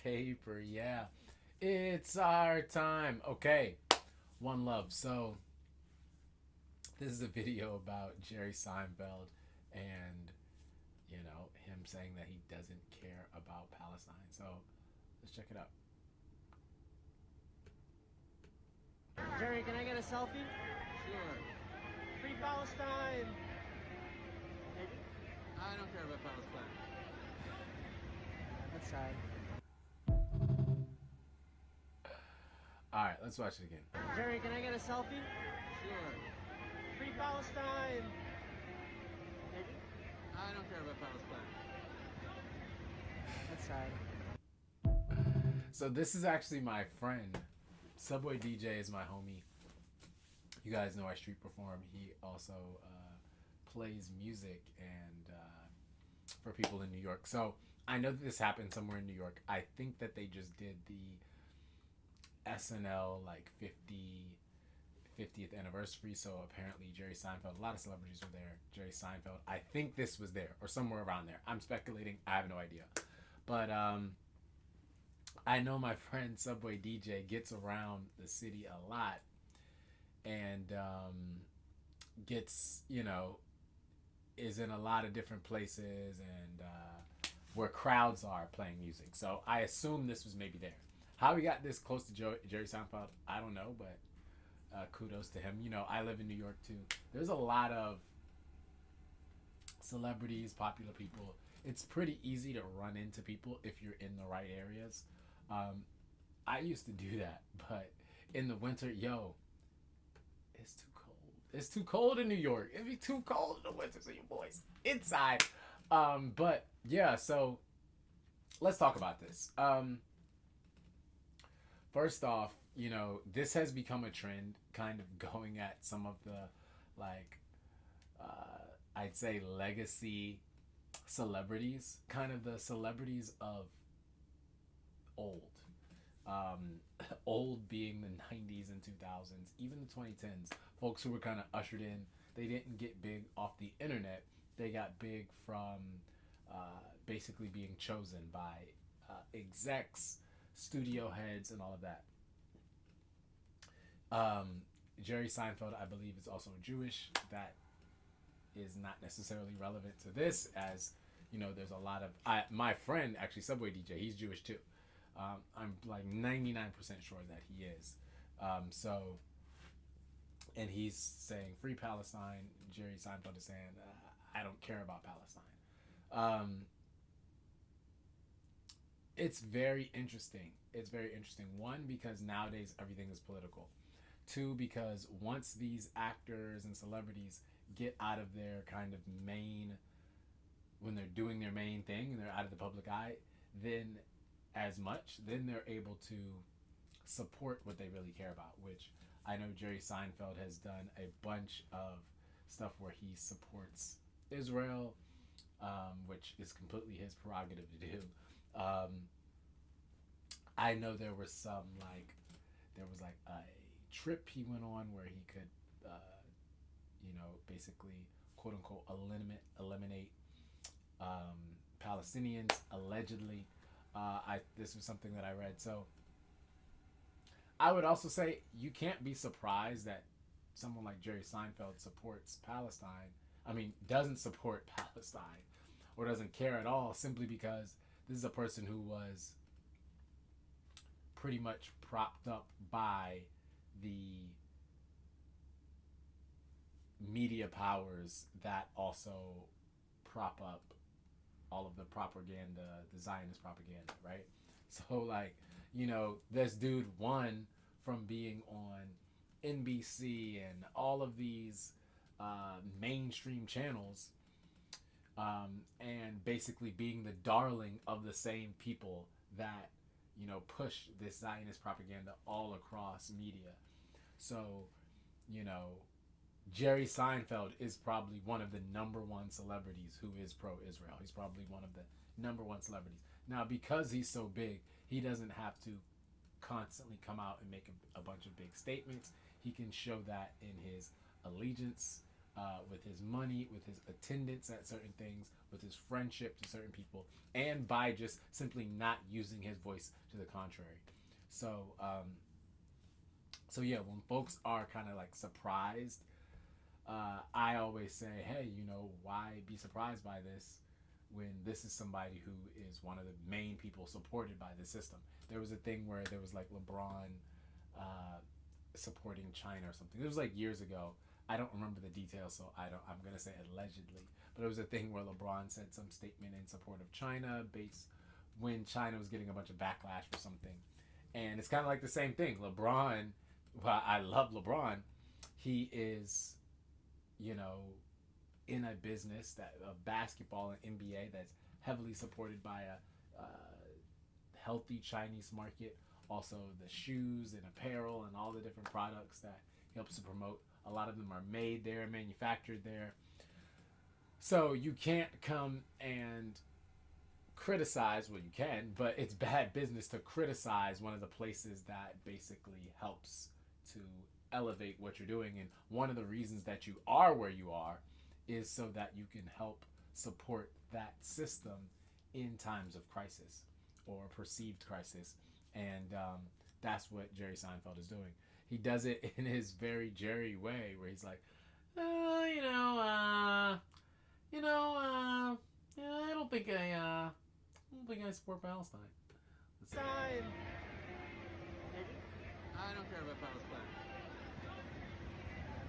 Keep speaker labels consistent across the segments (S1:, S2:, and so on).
S1: Paper, yeah. It's our time. Okay, one love. So, this is a video about Jerry Seinfeld and, him saying that he doesn't care about Palestine. So, let's check it out.
S2: Jerry, can I get a selfie?
S3: Sure.
S2: Free Palestine! Maybe?
S3: I don't care about Palestine.
S2: That's sad.
S1: All right, let's watch it again.
S2: Jerry, can I get a selfie?
S3: Sure.
S2: Free Palestine! Maybe?
S3: I don't care about Palestine.
S2: That's sad.
S1: So, this is actually my friend. Subway DJ is my homie. You guys know I street perform. He also plays music and for people in New York. So I know that this happened somewhere in New York. I think that they just did the SNL like 50th anniversary. So apparently Jerry Seinfeld, a lot of celebrities were there. Jerry Seinfeld, I think this was there or somewhere around there. I'm speculating. I have no idea. But I know my friend Subway DJ gets around the city a lot and gets, is in a lot of different places and where crowds are playing music. So I assume this was maybe there. How he got this close to Jerry Seinfeld, I don't know, but kudos to him. I live in New York too. There's a lot of celebrities, popular people. It's pretty easy to run into people if you're in the right areas. Um, I used to do that, but in the winter, it's too cold. It's too cold in New York. It'd be too cold in the winter, so you boys inside. But yeah, so let's talk about this. First off, this has become a trend, kind of going at some of the like I'd say legacy celebrities, kind of the celebrities of old. Um, Old being the 90s and 2000s, even the 2010s. Folks who were kind of ushered in, they didn't get big off the internet. They got big from basically being chosen by execs, studio heads, and all of that. Um, Jerry Seinfeld, I believe, is also Jewish. That is not necessarily relevant to this, as there's a lot of my friend actually Subway DJ. He's Jewish too. I'm like 99% sure that he is. So, and he's saying free Palestine. Jerry Seinfeld is saying I don't care about Palestine. Um, it's very interesting. It's very interesting. One, because nowadays everything is political. Two, because once these actors and celebrities get out of their kind of main, when they're doing their main thing and they're out of the public eye, then then they're able to support what they really care about, which I know Jerry Seinfeld has done a bunch of stuff where he supports Israel, which is completely his prerogative to do. Um, I know there was like a trip he went on where he could, basically quote unquote eliminate Palestinians allegedly. This was something that I read. So I would also say you can't be surprised that someone like Jerry Seinfeld supports Palestine. I mean, doesn't support Palestine or doesn't care at all, simply because this is a person who was pretty much propped up by the media powers that also prop up all of the propaganda, the Zionist propaganda, right? So, like, this dude won from being on NBC and all of these mainstream channels, and basically being the darling of the same people that, push this Zionist propaganda all across media. So, you know, Jerry Seinfeld is probably one of the number one celebrities who is pro Israel. He's probably one of the number one celebrities. Now, because he's so big, he doesn't have to constantly come out and make a bunch of big statements. He can show that in his allegiance with his money, with his attendance at certain things, with his friendship to certain people, and by just simply not using his voice to the contrary. So, so yeah, when folks are kind of like surprised, I always say, hey, you know, why be surprised by this when this is somebody who is one of the main people supported by the system? There was a thing where there was like LeBron uh, supporting China or something. It was like years ago. I don't remember the details, so I don't. I'm gonna say allegedly, but it was a thing where LeBron said some statement in support of China, based when China was getting a bunch of backlash for something, and it's kind of like the same thing. LeBron, well, I love LeBron. He is, you know, in a business that of basketball and NBA that's heavily supported by a healthy Chinese market. Also, the shoes and apparel and all the different products that he helps to promote. A lot of them are made there, manufactured there. So you can't come and criticize, well, you can, but it's bad business to criticize one of the places that basically helps to elevate what you're doing. And one of the reasons that you are where you are is so that you can help support that system in times of crisis or perceived crisis. And that's what Jerry Seinfeld is doing. He does it in his very Jerry way, where he's like, you know, yeah, I don't think I support Palestine.
S2: Time.
S3: I don't care about Palestine.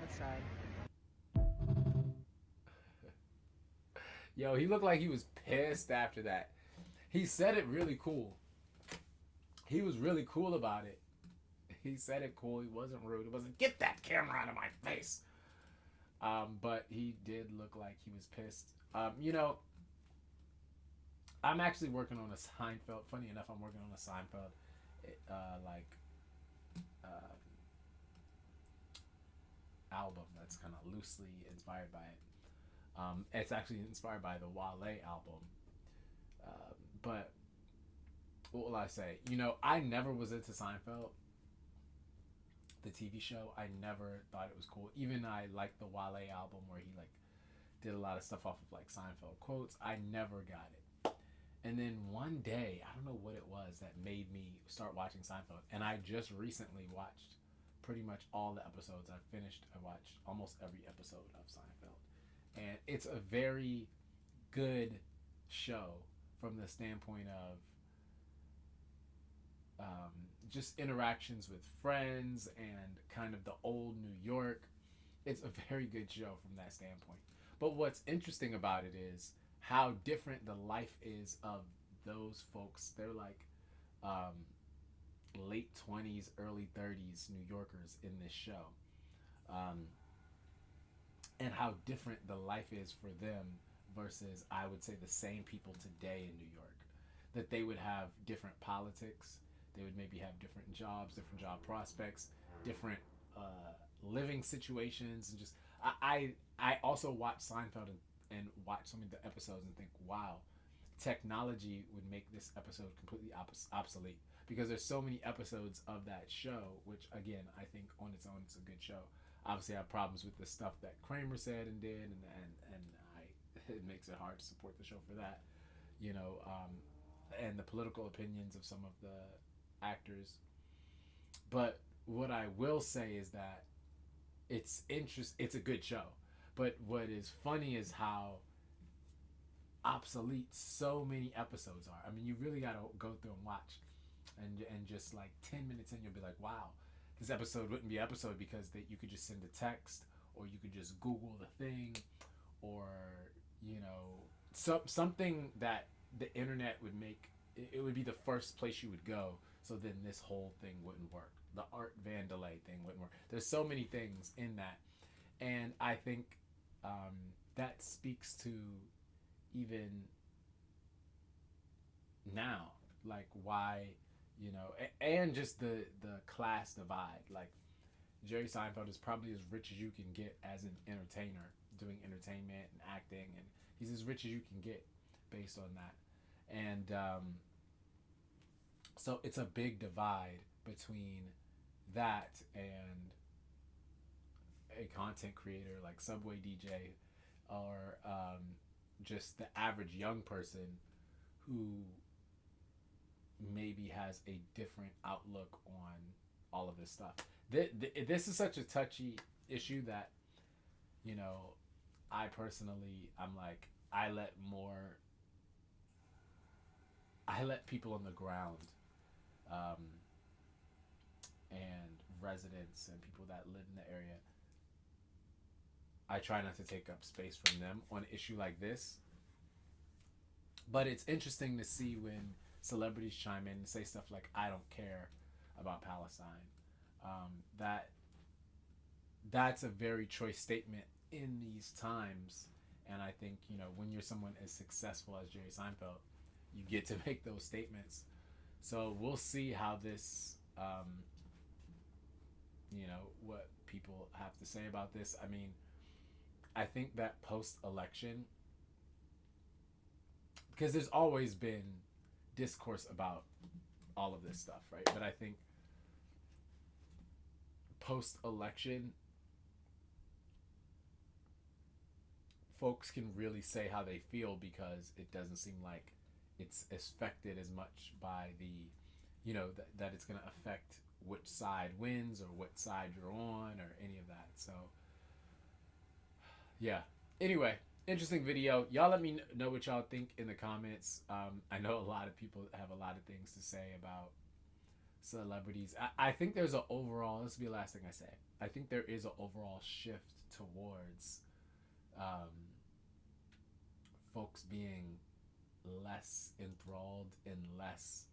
S2: That's sad.
S1: Yo, he looked like he was pissed after that. He said it really cool. He was really cool about it. He said it cool. He wasn't rude. It wasn't, get that camera out of my face. But he did look like he was pissed. You know, I'm actually working on a Seinfeld. Funny enough, I'm working on a Seinfeld, album that's kind of loosely inspired by it. It's actually inspired by the Wale album. But what will I say? You know, I never was into Seinfeld, the TV show. I never thought it was cool. Even I liked the Wale album where he like did a lot of stuff off of like Seinfeld quotes. I never got it. And then one day, I don't know what it was that made me start watching Seinfeld. And I just recently watched pretty much all the episodes. I watched almost every episode of Seinfeld. And it's a very good show from the standpoint of just interactions with friends and kind of the old New York. It's a very good show from that standpoint. But what's interesting about it is how different the life is of those folks. They're like late 20s, early 30s New Yorkers in this show. And how different the life is for them versus, I would say, the same people today in New York. That they would have different politics. They would maybe have different jobs, different job prospects, different living situations, and just I also watch Seinfeld and watch some of the episodes and think, wow, technology would make this episode completely obsolete, because there's so many episodes of that show, which again I think on its own it's a good show. Obviously, I have problems with the stuff that Kramer said and did, and it makes it hard to support the show for that, you know, and the political opinions of some of the actors. But what I will say is that it's a good show. But what is funny is how obsolete so many episodes are. I mean, you really gotta go through and watch, and just like 10 minutes in, you'll be like, wow, this episode wouldn't be an episode because you could just send a text, or you could just Google the thing, or you know, something that the internet would make. It would be the first place you would go. So then this whole thing wouldn't work. The Art Vandelay thing wouldn't work. There's so many things in that, and I think that speaks to even now, like why, you know, and just the class divide. Like Jerry Seinfeld is probably as rich as you can get as an entertainer, doing entertainment and acting, and he's as rich as you can get based on that. And so it's a big divide between that a content creator like Subway DJ, or just the average young person who maybe has a different outlook on all of this stuff. This is such a touchy issue that, you know, I personally, I'm like, I let people on the ground, um, and residents and people that live in the area, I try not to take up space from them on an issue like this. But it's interesting to see when celebrities chime in and say stuff like, I don't care about Palestine. That that's a very choice statement in these times. And I think, you know, when you're someone as successful as Jerry Seinfeld, you get to make those statements. So we'll see how this, you know, what people have to say about this. I mean, I think that post election, because there's always been discourse about all of this stuff, right? But I think post election, folks can really say how they feel, because it doesn't seem like it's affected as much by the, you know, that it's going to affect which side wins or what side you're on or any of that. So yeah, anyway, interesting video. Y'all let me know what y'all think in the comments. I know a lot of people have a lot of things to say about celebrities. I think there's an overall, this will be the last thing I say, I think there is an overall shift towards folks being less enthralled and less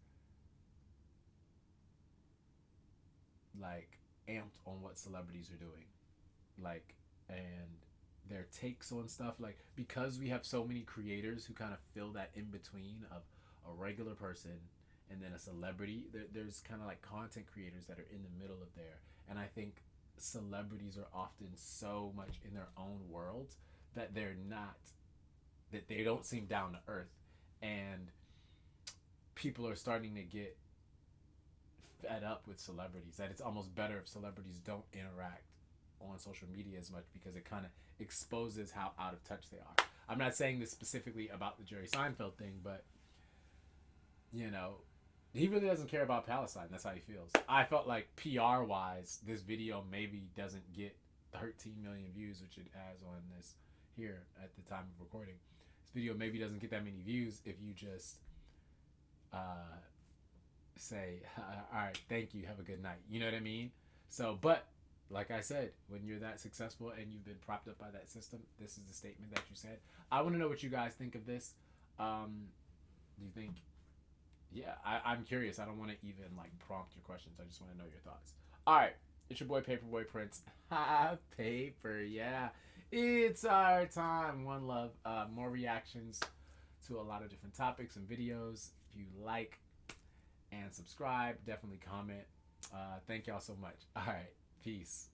S1: like amped on what celebrities are doing, like, and their takes on stuff, like, because we have so many creators who kind of fill that in between of a regular person and then a celebrity. There's kind of like content creators that are in the middle of there, and I think celebrities are often so much in their own world that they don't seem down to earth, and people are starting to get fed up with celebrities, that it's almost better if celebrities don't interact on social media as much, because it kind of exposes how out of touch they are. I'm not saying this specifically about the Jerry Seinfeld thing, but, you know, he really doesn't care about Palestine. That's how he feels. I felt like PR wise, this video maybe doesn't get 13 million views, which it has on this here at the time of recording. This video maybe doesn't get that many views if you just say, all right, thank you, have a good night. You know what I mean? So, but like I said, when you're that successful and you've been propped up by that system, this is the statement that you said. I want to know what you guys think of this. Do you think, yeah, I'm curious. I don't want to even like prompt your questions. I just want to know your thoughts. All right, it's your boy Paperboy Prince. Paper, yeah. It's our time. One love. More reactions to a lot of different topics and videos. If you like and subscribe, definitely comment. Thank y'all so much. All right, peace.